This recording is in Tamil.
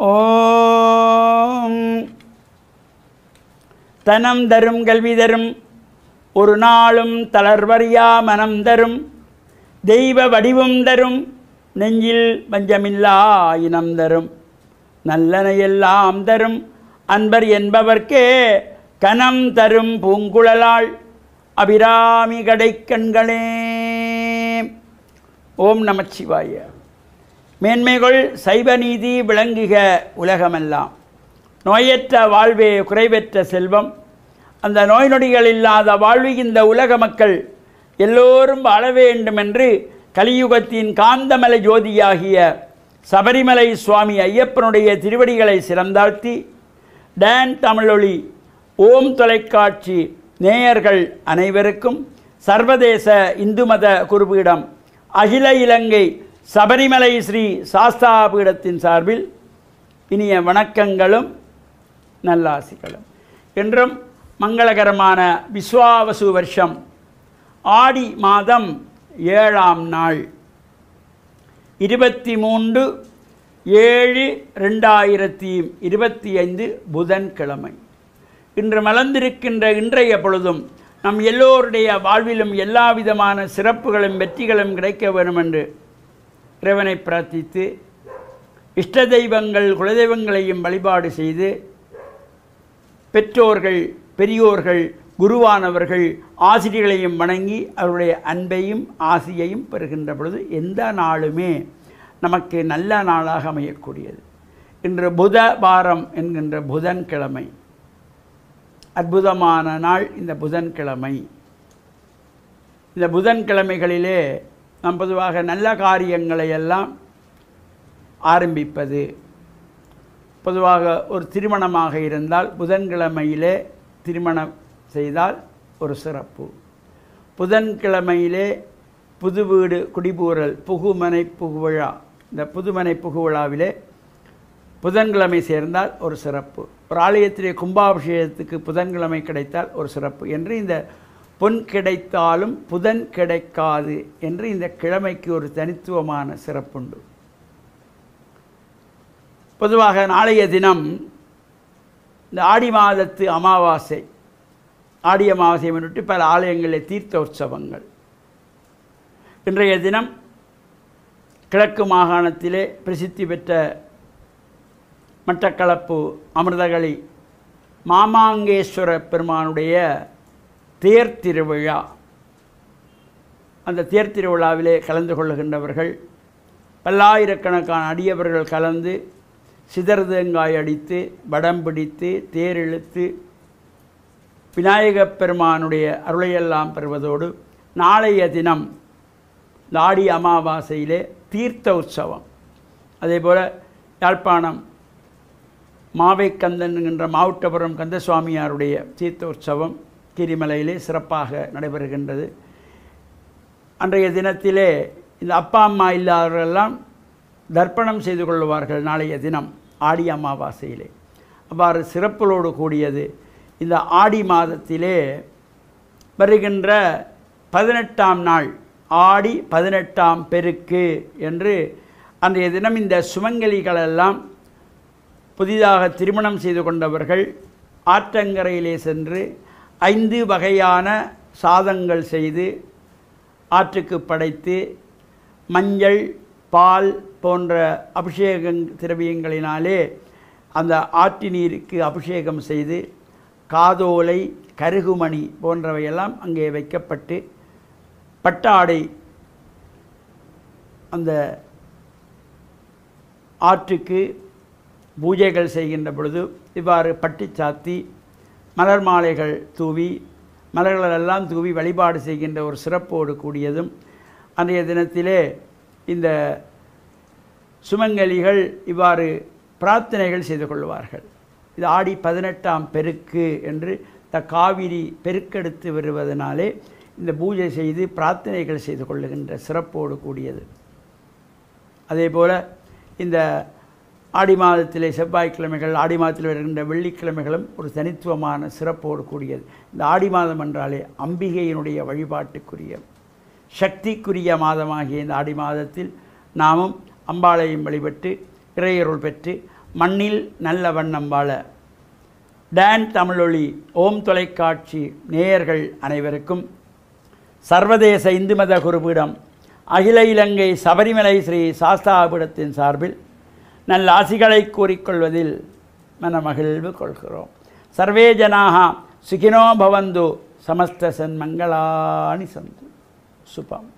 ஓம் தனம் தரும் கல்வி தரும் ஒரு நாளும் தளர்வறியா மனம் தரும் தெய்வ வடிவம் தரும் நெஞ்சில் பஞ்சமில்லா இனம் தரும் நல்லனையெல்லாம் தரும் அன்பர் என்பவர்க்கே கனம் தரும் பூங்குழலாள் அபிராமி கடைக்கண்களே. ஓம் நமச்சிவாய. மேன்மைகள் சைவ நீதி விளங்குக உலகமெல்லாம். நோயற்ற வாழ்வே குறைவற்ற செல்வம். அந்த நோய் நொடிகள் இல்லாத வாழ்வு இந்த உலக மக்கள் எல்லோரும் வாழ வேண்டும் என்று கலியுகத்தின் காந்தமலை ஜோதியாகிய சபரிமலை சுவாமி ஐயப்பனுடைய திருவடிகளை சிறந்தாழ்த்தி டான் தமிழொலி ஓம் தொலைக்காட்சி நேயர்கள் அனைவருக்கும் சர்வதேச இந்து மத குருபீடம் அகில இலங்கை சபரிமலை ஸ்ரீ சாஸ்தா பீடத்தின் சார்பில் இனிய வணக்கங்களும் நல்லாசிகளும். என்றும் மங்களகரமான விஸ்வாவசு வருஷம் ஆடி மாதம் 7ஆம் நாள் 23/7/2025 புதன்கிழமை. இன்று மலர்ந்திருக்கின்ற இன்றைய பொழுதும் நம் எல்லோருடைய வாழ்விலும் எல்லா விதமான சிறப்புகளும் வெற்றிகளும் கிடைக்க வேண்டும் என்று இறைவனை பிரார்த்தித்து இஷ்ட தெய்வங்கள் குலதெய்வங்களையும் வழிபாடு செய்து பெற்றோர்கள் பெரியோர்கள் குருவானவர்கள் ஆசிரியர்களையும் வணங்கி அவருடைய அன்பையும் ஆசியையும் பெறுகின்ற பொழுது எந்த நாளுமே நமக்கு நல்ல நாளாக அமையக்கூடியது. இன்று புத வாரம் என்கின்ற புதன்கிழமை அற்புதமான நாள். இந்த புதன்கிழமை இந்த புதன்கிழமைகளிலே நாம் பொதுவாக நல்ல காரியங்களை எல்லாம் ஆரம்பிப்பது. பொதுவாக ஒரு திருமணமாக இருந்தால் புதன்கிழமையிலே திருமணம் செய்தால் ஒரு சிறப்பு. புதன்கிழமையிலே புது வீடு குடிபூரல் புகுமனை புகுவிழா, இந்த புதுமனை புகுவிழாவிலே புதன்கிழமை சேர்ந்தால் ஒரு சிறப்பு. ஒரு ஆலயத்திலே கும்பாபிஷேகத்துக்கு புதன்கிழமை கிடைத்தால் ஒரு சிறப்பு என்று இந்த பொன் கிடைத்தாலும் புதன் கிடைக்காது என்று இந்த கிழமைக்கு ஒரு தனித்துவமான சிறப்புண்டு. பொதுவாக நாளைய தினம் இந்த ஆடி மாதத்து அமாவாசை, ஆடி அமாவாசையை முன்னிட்டு பல ஆலயங்களில் தீர்த்த உற்சவங்கள். இன்றைய தினம் கிழக்கு மாகாணத்திலே பிரசித்தி பெற்ற மட்டக்களப்பு அமிர்தகளி மாமாங்கேஸ்வர பெருமானுடைய தேர் திருவிழா. அந்த தேர் திருவிழாவிலே கலந்து கொள்ளுகின்றவர்கள் பல்லாயிரக்கணக்கான அடியவர்கள் கலந்து சிதறுதேங்காய் அடித்து வடம் பிடித்து தேர் இழுத்து விநாயகப் பெருமானுடைய அருளையெல்லாம் பெறுவதோடு நாளைய தினம் இந்த ஆடி அமாவாசையிலே தீர்த்த உற்சவம். அதேபோல் யாழ்ப்பாணம் மாவைக்கந்தன் என்கின்ற மாவட்டபுரம் கந்தசுவாமியாருடைய தீர்த்த உற்சவம் கிரிமலையிலே சிறப்பாக நடைபெறுகின்றது. அன்றைய தினத்திலே இந்த அப்பா அம்மா இல்லாதவர்களெல்லாம் தர்ப்பணம் செய்து கொள்வார்கள் நாளைய தினம் ஆடி அமாவாசையிலே. அவ்வாறு சிறப்புகளோடு கூடியது இந்த ஆடி மாதத்திலே வருகின்ற 18ஆம் நாள் ஆடி 18ஆம் பெருக்கு என்று அன்றைய தினம் இந்த சுமங்கலிகளெல்லாம் புதிதாக திருமணம் செய்து கொண்டவர்கள் ஆற்றங்கரையிலே சென்று 5 வகையான சாதங்கள் செய்து ஆற்றுக்கு படைத்து மஞ்சள் பால் போன்ற அபிஷேக திரவியங்களினாலே அந்த ஆற்று நீருக்கு அபிஷேகம் செய்து காதோலை கருகுமணி போன்றவையெல்லாம் அங்கே வைக்கப்பட்டு பட்டாடை அந்த ஆற்றுக்கு பூஜைகள் செய்கின்ற பொழுது இவ்வாறு பட்டி சாத்தி மலர் மாலைகள் தூவி மலர்களெல்லாம் தூவி வழிபாடு செய்கின்ற ஒரு சிறப்போடு கூடியதும் அன்றைய தினத்திலே இந்த சுமங்கலிகள் இவ்வாறு பிரார்த்தனைகள் செய்து கொள்வார்கள். இது ஆடி 18ஆம் பெருக்கு என்று காவிரி பெருக்கெடுத்து வருவதனாலே இந்த பூஜை செய்து பிரார்த்தனைகள் செய்து கொள்ளுகின்ற சிறப்போடு கூடியது. அதேபோல் இந்த ஆடி மாதத்திலே செவ்வாய்க்கிழமைகள், ஆடி மாதத்தில் வருகின்ற வெள்ளிக்கிழமைகளும் ஒரு தனித்துவமான சிறப்போடு கூடியது. இந்த ஆடி மாதம் என்றாலே அம்பிகையினுடைய வழிபாட்டுக்குரிய சக்திக்குரிய மாதமாகிய இந்த ஆடி மாதத்தில் நாமும் அம்பாளையும் வழிபட்டு இறையருள் பெற்று மண்ணில் நல்ல வண்ணம் வாழ டான் தமிழொலி ஓம் தொலைக்காட்சி நேயர்கள் அனைவருக்கும் சர்வதேச இந்து மத குருபீடம் அகில இலங்கை சபரிமலை ஸ்ரீ சாஸ்தாபீடத்தின் சார்பில் நல்ல ஆசிகளை கூறிக்கொள்வதில் மனமகிழ்வு கொள்கிறோம். சர்வே ஜனாக சுகினோ பவந்து சமஸ்த சன்மங்களானி சந்து சுபம்.